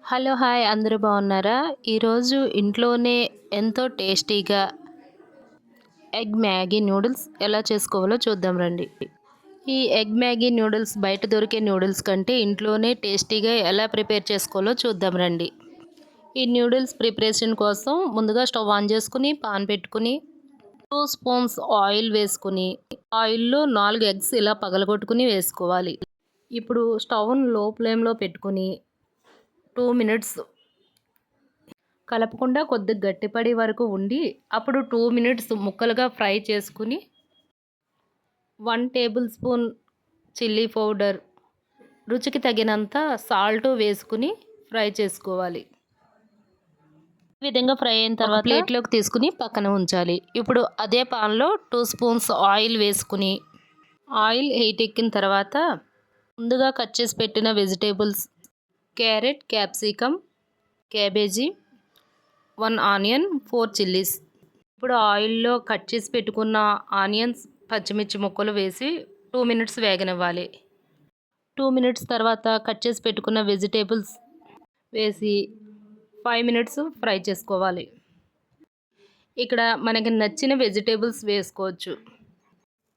Hello! Hi! అందరూ బాగున్నారా? ఈరోజు ఇంట్లోనే ఎంతో టేస్టీగా ఎగ్ మ్యాగీ నూడిల్స్ ఎలా చేసుకోవాలో చూద్దాం రండి. ఈ ఎగ్ మ్యాగీ నూడిల్స్ బయట దొరికే నూడిల్స్ కంటే ఇంట్లోనే టేస్టీగా ఎలా ప్రిపేర్ చేసుకోవాలో చూద్దాం రండి. ఈ నూడిల్స్ ప్రిపరేషన్ కోసం ముందుగా స్టవ్ ఆన్ చేసుకుని పాన్ పెట్టుకుని 2 స్పూన్స్ ఆయిల్ వేసుకుని ఆయిల్‌లో 4 ఎగ్స్ ఇలా పగలగొట్టుకుని వేసుకోవాలి. ఇప్పుడు స్టవ్‌ను లో ఫ్లేమ్‌లో పెట్టుకుని 2 మినిట్స్ కలపకుండా కొద్దిగా గట్టిపడే వరకు ఉండి అప్పుడు 2 మినిట్స్ ముక్కలుగా ఫ్రై చేసుకుని 1 టేబుల్ స్పూన్ చిల్లీ పౌడర్, రుచికి తగినంత సాల్ట్ వేసుకుని ఫ్రై చేసుకోవాలి. ఈ విధంగా ఫ్రై అయిన తర్వాత ప్లేట్లోకి తీసుకుని పక్కన ఉంచాలి. ఇప్పుడు అదే పాన్లో 2 స్పూన్స్ ఆయిల్ వేసుకుని ఆయిల్ హీట్ ఎక్కిన తర్వాత ముందుగా కట్ చేసి పెట్టిన vegetables carrot, capsicum, cabbage, 1 onion, 4 chillies. ఇప్పుడు ఆయిల్లో కట్ చేసి పెట్టుకున్న ఆనియన్స్, పచ్చిమిర్చి ముక్కలు వేసి 2 మినిట్స్ వేగనివ్వాలి. 2 మినిట్స్ తర్వాత కట్ చేసి పెట్టుకున్న వెజిటేబుల్స్ వేసి 5 మినిట్స్ ఫ్రై చేసుకోవాలి. ఇక్కడ మనకి నచ్చిన వెజిటేబుల్స్ వేసుకోవచ్చు.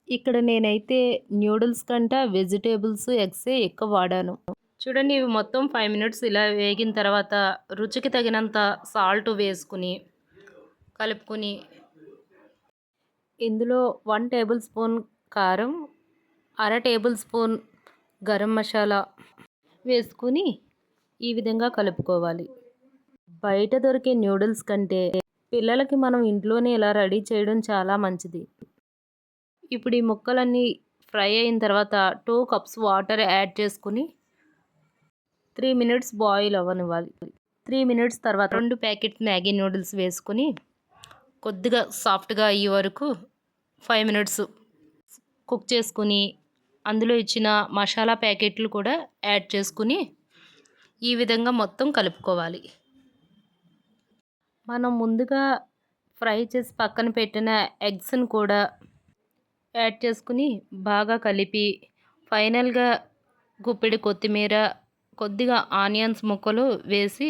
ఇక్కడ నేనైతే నూడిల్స్ కంటే వెజిటేబుల్స్, ఎగ్సే ఎక్కువ వాడాను. చూడండి, ఇవి మొత్తం 5 మినిట్స్ ఇలా వేగిన తర్వాత రుచికి తగినంత సాల్ట్ వేసుకుని కలుపుకొని ఇందులో 1 టేబుల్ స్పూన్ కారం, అర టేబుల్ స్పూన్ గరం మసాలా వేసుకుని ఈ విధంగా కలుపుకోవాలి. బయట దొరికే నూడిల్స్ కంటే పిల్లలకి మనం ఇంట్లోనే ఇలా రెడీ చేయడం చాలా మంచిది. ఇప్పుడు ఈ ముక్కలన్నీ ఫ్రై అయిన తర్వాత 2 కప్స్ వాటర్ యాడ్ చేసుకుని 3 మినిట్స్ బాయిల్ అవ్వనివ్వాలి. 3 మినిట్స్ తర్వాత 2 ప్యాకెట్ మ్యాగీ నూడిల్స్ వేసుకుని కొద్దిగా సాఫ్ట్గా అయ్యే వరకు 5 మినిట్స్ కుక్ చేసుకుని అందులో ఇచ్చిన మసాలా ప్యాకెట్లు కూడా యాడ్ చేసుకుని ఈ విధంగా మొత్తం కలుపుకోవాలి. మనం ముందుగా ఫ్రై చేసి పక్కన పెట్టిన ఎగ్స్ని కూడా యాడ్ చేసుకుని బాగా కలిపి ఫైనల్గా గుప్పెడు కొత్తిమీర, కొద్దిగా ఆనియన్స్ ముక్కలు వేసి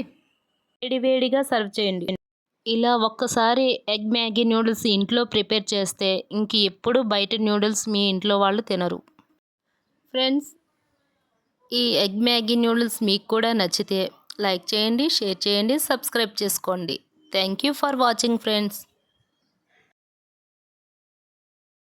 వేడివేడిగా సర్వ్ చేయండి. ఇలా ఒక్కసారి ఎగ్ మ్యాగీ నూడిల్స్ ఇంట్లో ప్రిపేర్ చేస్తే ఇంక ఎప్పుడు బయట నూడిల్స్ మీ ఇంట్లో వాళ్ళు తినరు. ఫ్రెండ్స్, ఈ ఎగ్ మ్యాగీ నూడిల్స్ మీకు కూడా నచ్చితే లైక్ చేయండి, షేర్ చేయండి, సబ్స్క్రైబ్ చేసుకోండి. Thank you for watching friends.